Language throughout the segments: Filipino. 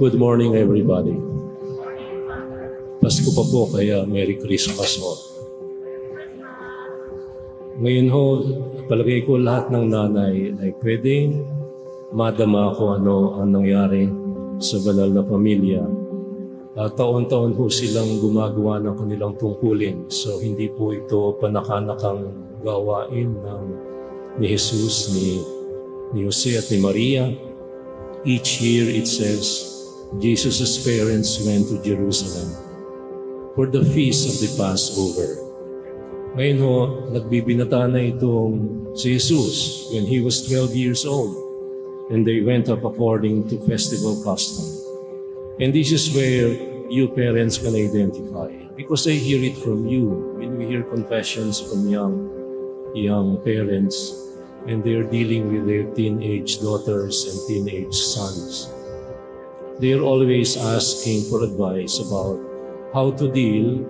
Good morning, everybody. Pasko pa po, kaya Merry Christmas ho. Ngayon ho, palagay ko lahat ng nanay ay pwedeng madama kung ano ang nangyari sa banal na pamilya. Taon-taon ho silang gumagawa ng kanilang tungkulin. So hindi po ito panakanakang gawain ni Jesus, ni Jose at ni Maria. Each year it says, Jesus' parents went to Jerusalem for the feast of the Passover. Ngayon ho, nagbibinata na itong si Jesus when he was 12 years old, and they went up according to festival custom. And this is where you parents can identify, because I hear it from you when we hear confessions from young parents, and they're dealing with their teenage daughters and teenage sons. They're always asking for advice about how to deal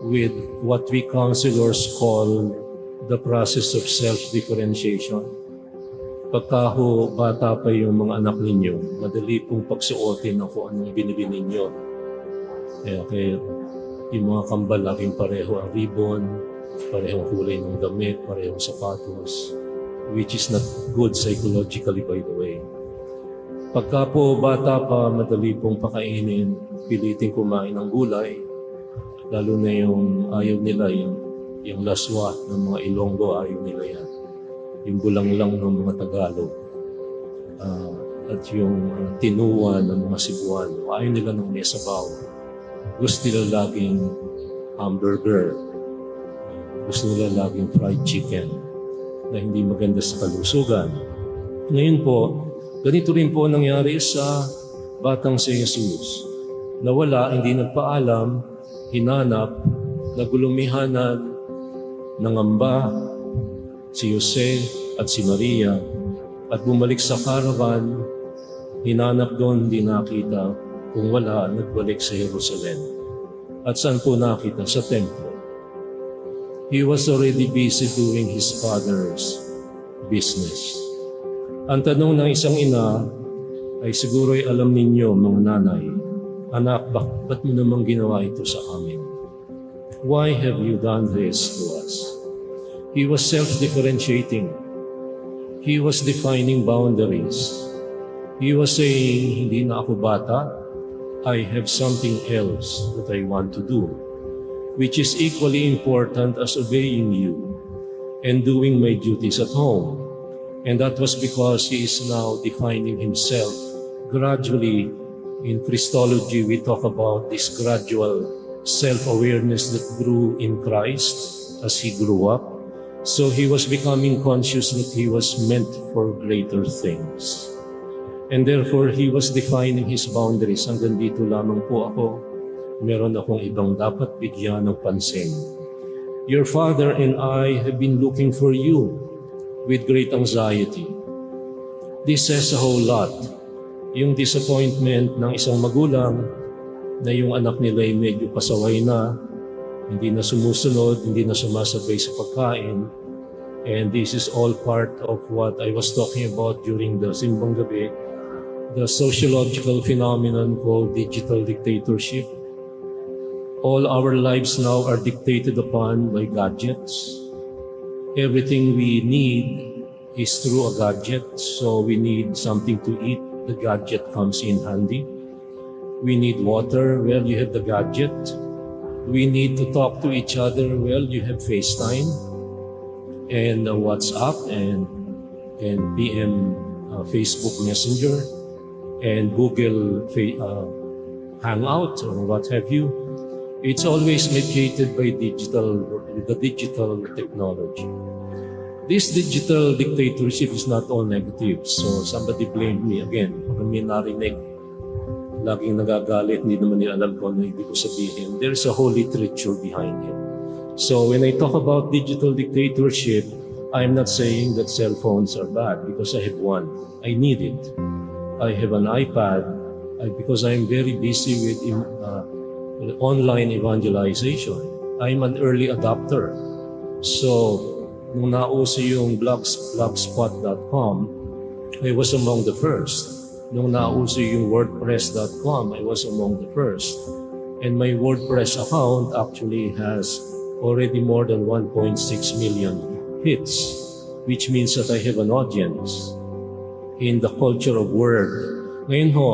with what we counselors call the process of self-differentiation. Pagka ho, bata pa yung mga anak ninyo, madali pong pagsuotin ng kung anong binili ninyo. Kaya yung mga kambal laging pareho ang ribbon, parehong kulay ng damit, parehong sapatos, which is not good psychologically, by the way. Pagka po bata pa, madali pong pakainin, piliting kumain ng gulay, lalo na yung ayaw nila, yung laswa ng mga Ilonggo, ayaw nila yan. Yung bulanglang ng mga Tagalog. At yung tinuwa ng mga Cebuano, ayaw nila ng mesabaw. Gusto nila laging hamburger. Gusto nila laging fried chicken na hindi maganda sa kalusugan. Ngayon po, ganito rin po nangyari sa batang si Jesus. Nawala, hindi nagpaalam, hinanap, nagulumihanan, nangamba si Jose at si Maria, at bumalik sa caravan, hinanap doon, hindi nakita. Kung wala, nagbalik sa Jerusalem. At saan po nakita? Sa templo. He was already busy doing his father's business. Ang tanong ng isang ina ay siguro'y alam ninyo, mga nanay, anak, ba't mo namang ginawa ito sa amin? Why have you done this to us? He was self-differentiating. He was defining boundaries. He was saying, hindi na ako bata, I have something else that I want to do, which is equally important as obeying you and doing my duties at home. And that was because he is now defining himself gradually. In Christology, we talk about this gradual self-awareness that grew in Christ as he grew up. So he was becoming conscious that he was meant for greater things. And therefore, he was defining his boundaries. Hanggang dito lamang po ako. Meron akong ibang dapat bigyan ng pansin. Your father and I have been looking for you with great anxiety. This says a whole lot. Yung disappointment ng isang magulang na yung anak nila ay medyo pasaway na, hindi na sumusunod, hindi na sumasabay sa pagkain. And this is all part of what I was talking about during the Simbang Gabi, the sociological phenomenon called digital dictatorship. All our lives now are dictated upon by gadgets. Everything we need is through a gadget. So we need something to eat, the gadget comes in handy. We need water, well, you have the gadget. We need to talk to each other, well, you have FaceTime and WhatsApp and PM Facebook Messenger and Google Hangout or what have you. It's always mediated by the digital technology. This digital dictatorship is not all negative. So somebody blamed me again. Pag may narinig, laging nagagalit, hindi naman nila alam kung ano ibig ko sabihin. There's a whole literature behind it. So when I talk about digital dictatorship, I'm not saying that cell phones are bad because I have one. I need it. I have an iPad because I'm very busy with online evangelization. I'm an early adopter. So, nung nauso yung blogspot.com, I was among the first. nung nauso yung WordPress.com, I was among the first. And my WordPress account actually has already more than 1.6 million hits, which means that I have an audience in the culture of word. Ngayon ho,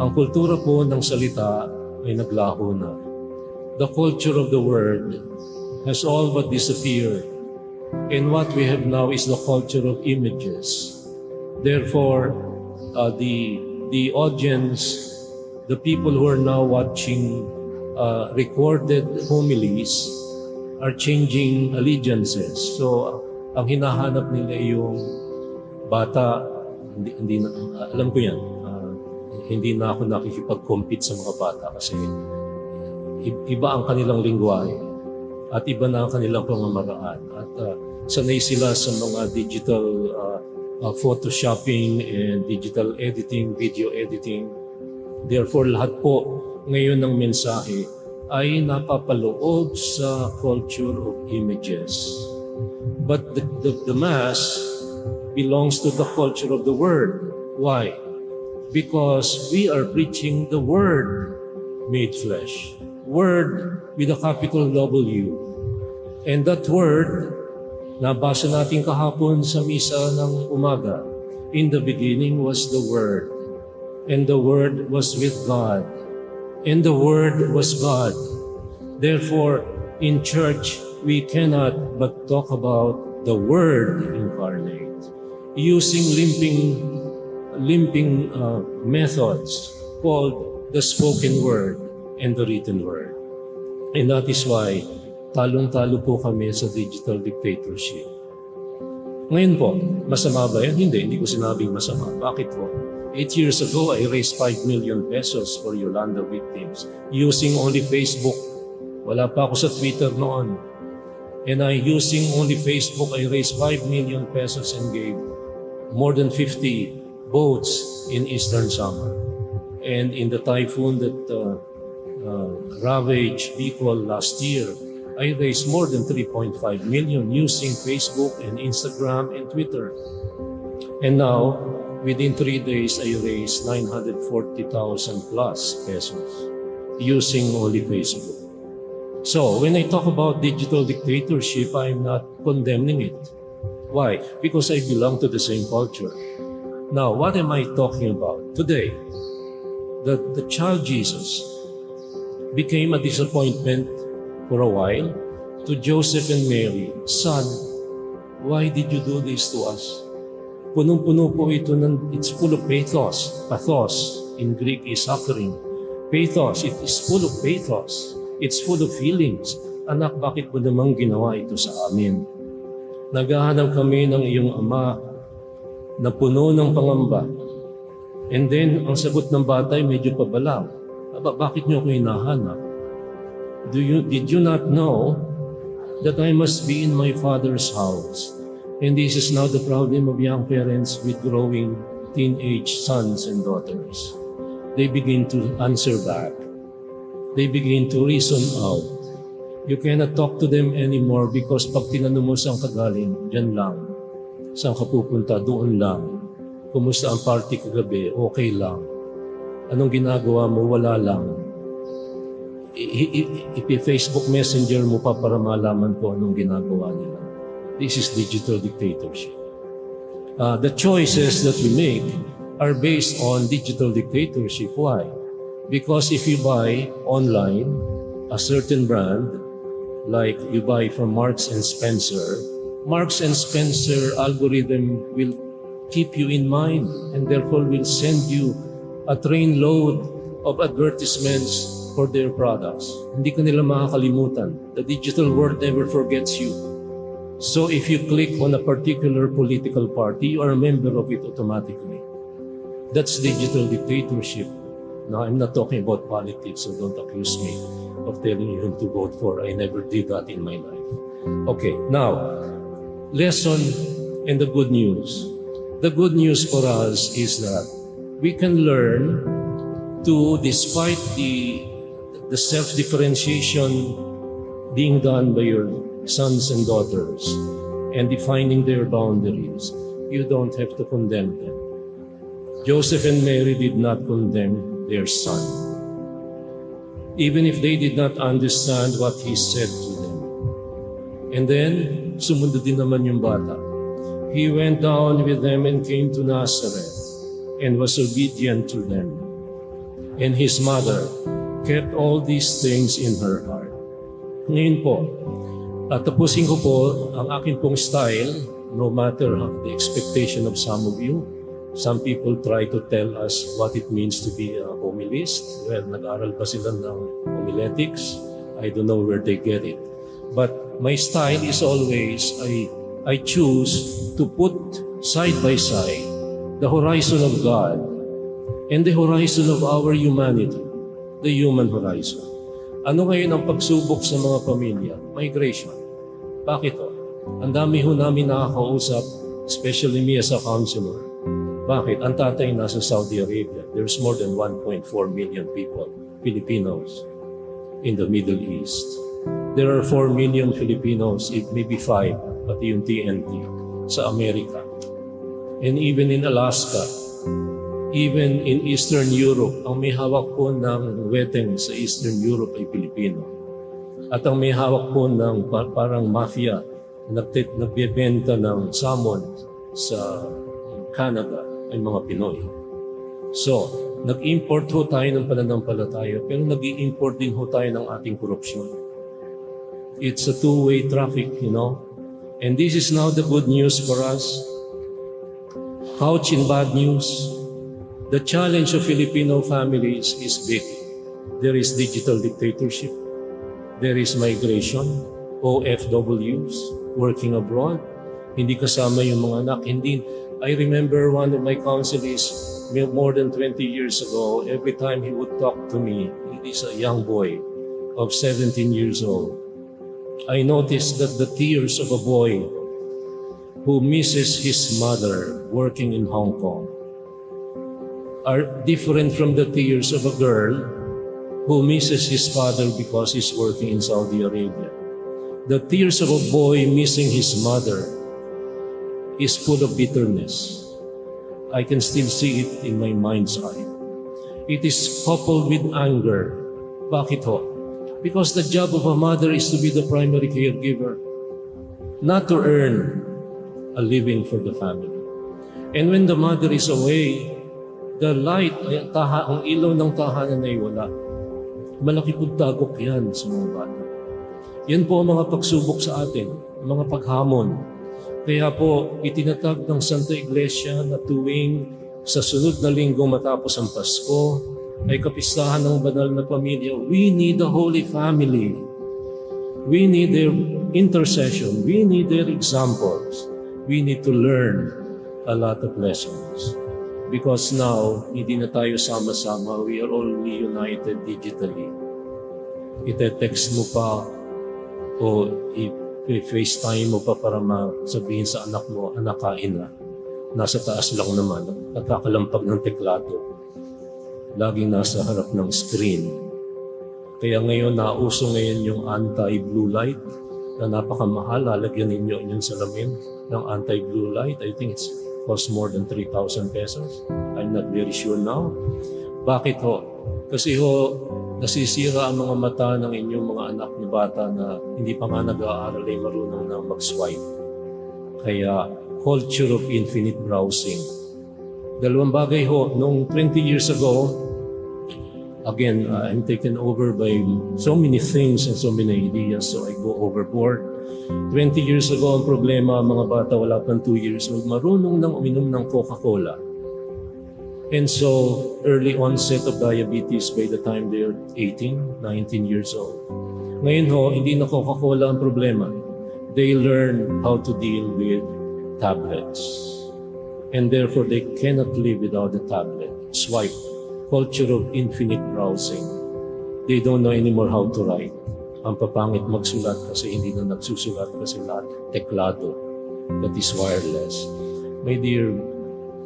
ang kultura po ng salita ay naglaho na. The culture of the word has all but disappeared. And what we have now is the culture of images. Therefore, the audience, the people who are now watching recorded homilies are changing allegiances. So, ang hinahanap nila yung bata, hindi na, alam ko yan, hindi na ako nakikipag-compete sa mga bata kasi iba ang kanilang lingwahe at iba na ang kanilang pamamaraan. At sanay sila sa mga digital photoshopping and digital editing, video editing. Therefore, lahat po ngayon ng mensahe ay napapaloob sa culture of images. But the Mass belongs to the culture of the Word. Why? Because we are preaching the Word made flesh. Word with a capital W. And that Word, nabasa natin kahapon sa misa ng umaga. In the beginning was the Word, and the Word was with God, and the Word was God. Therefore, in church, we cannot but talk about the Word incarnate, using limping methods called the spoken word and the written word. And that is why talong-talo po kami sa digital dictatorship. Ngayon po, masama ba yan? Hindi ko sinabing masama. Bakit po? 8 years ago, I raised 5 million pesos for Yolanda victims using only Facebook. Wala pa ako sa Twitter noon. And using only Facebook, I raised 5 million pesos and gave more than 50 boats in Eastern Samar. And in the typhoon that ravaged Bicol last year, I raised more than 3.5 million using Facebook and Instagram and Twitter. And now, within 3 days, I raised 940,000 plus pesos using only Facebook. So, when I talk about digital dictatorship, I'm not condemning it. Why? Because I belong to the same culture. Now, what am I talking about? Today, the child Jesus became a disappointment for a while to Joseph and Mary. Son, why did you do this to us? Punong-puno po ito it's full of pathos. Pathos in Greek is suffering. Pathos, it is full of pathos. It's full of feelings. Anak, bakit mo namang ginawa ito sa amin? Naghahanap kami ng iyong ama na puno ng pangamba. And then, ang sagot ng bata ay medyo pabalaw. Bakit niyo ako hinahanap? Did you not know that I must be in my Father's house? And this is now the problem of young parents with growing teenage sons and daughters. They begin to answer back. They begin to reason out. You cannot talk to them anymore because pag tinanong mo saan ka galing, dyan lang. Saan ka pupunta, doon lang. Kumusta ang party kagabi, okay lang. Anong ginagawa mo, wala lang. Facebook Messenger mo pa para malaman ko anong ginagawa nila. This is digital dictatorship. The choices that we make are based on digital dictatorship. Why? Because if you buy online a certain brand, like you buy from Marks and Spencer algorithm will keep you in mind and therefore will send you a trainload of advertisements for their products. Hindi ka nila makakalimutan. The digital world never forgets you. So if you click on a particular political party, you are a member of it automatically. That's digital dictatorship. Now, I'm not talking about politics, so don't accuse me of telling you whom to vote for. I never did that in my life. Okay, now, lesson and the good news. The good news for us is that we can learn to, despite the self-differentiation being done by your sons and daughters and defining their boundaries, you don't have to condemn them. Joseph and Mary did not condemn their son, even if they did not understand what he said to them. And then, sumunod din naman yung bata. He went down with them and came to Nazareth and was obedient to them. And his mother kept all these things in her heart. Ngayon po, tapusin ko po ang akin pong style, no matter the expectation of some of you. Some people try to tell us what it means to be a homilist. Well, nag-aral pa sila ng homiletics. I don't know where they get it. But my style is always, I choose to put side by side the horizon of God and the horizon of our humanity, the human horizon. Ano ngayon ang pagsubok sa mga pamilya? Migration. Bakit o? Ang dami ho namin nakakausap, especially me as a counselor. Bakit? Ang tatay nasa Saudi Arabia. There's more than 1.4 million people, Filipinos, in the Middle East. There are 4 million Filipinos, it may be 5, pati yung TNT, sa Amerika. And even in Alaska, even in Eastern Europe, ang may hawak po ng weteng sa Eastern Europe ay Pilipino. At ang may hawak po ng parang mafia, nagbebenta ng salmon sa Canada ay mga Pinoy. So, nag-import ho tayo ng pananampalataya, pero nag-i-import din ho tayo ng ating korupsyon. It's a two-way traffic, you know. And this is now the good news for us. Couch in bad news. The challenge of Filipino families is big. There is digital dictatorship. There is migration, OFWs, working abroad. Hindi kasama yung mga anak. Hindi. I remember one of my counselors more than 20 years ago, every time he would talk to me, he's a young boy of 17 years old. I noticed that the tears of a boy who misses his mother working in Hong Kong are different from the tears of a girl who misses his father because he's working in Saudi Arabia. The tears of a boy missing his mother is full of bitterness. I can still see it in my mind's eye. It is coupled with anger. Bakit ho? Because the job of a mother is to be the primary caregiver, not to earn a living for the family. And when the mother is away, the light, ang ilaw ng tahanan ay wala. Malaki po tagok yan sa mga bata. Yan po ang mga pagsubok sa atin, mga paghamon. Kaya po, itinatag ng Santa Iglesia na tuwing sa sunod na linggo matapos ang Pasko, ay kapistahan ng banal na pamilya. We need the Holy Family. We need their intercession. We need their examples. We need to learn a lot of lessons. Because now, hindi na tayo sama-sama. We are only united digitally. Ite-text mo pa o FaceTime mo pa para sabihin sa anak mo, anak kain na. Nasa taas lang naman, nagkakalampag ng teklado. Laging nasa harap ng screen. Kaya ngayon, nauso ngayon yung anti-blue light na napakamahal. Lalagyan ninyo inyong salamin ng anti-blue light. I think it's cost more than 3,000 pesos. I'm not very sure now. Bakit ho? Kasi ho, nasisira ang mga mata ng inyong mga anak na bata na hindi pa nga nag-aaral ay marunong na mag-swipe. Kaya, culture of infinite browsing. Dalawang bagay ho, nung 20 years ago, again, I'm taken over by so many things and so many ideas, so I go overboard. 20 years ago, ang problema, mga bata wala pang 2 years old, marunong nang uminom ng Coca-Cola. And so, early onset of diabetes by the time they are 18, 19 years old. Ngayon ho, hindi na Coca-Cola ang problema. They learn how to deal with tablets. And therefore, they cannot live without the tablet. Swipe. Culture of infinite browsing. They don't know anymore how to write. Ang papangit magsulat kasi hindi na nagsusulat kasi lahat teklado that is wireless. My dear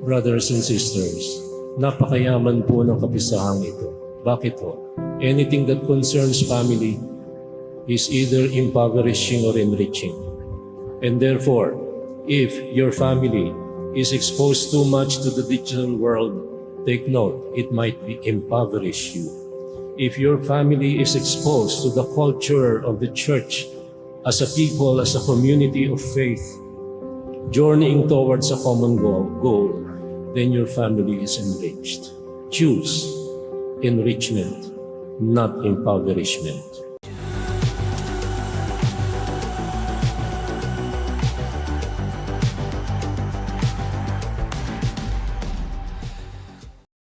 brothers and sisters, napakayaman po ng kapisahang ito. Bakit po? Anything that concerns family is either impoverishing or enriching. And therefore, if your family is exposed too much to the digital world, take note, it might impoverish you. If your family is exposed to the culture of the church as a people, as a community of faith, journeying towards a common goal, then your family is enriched. Choose enrichment, not impoverishment.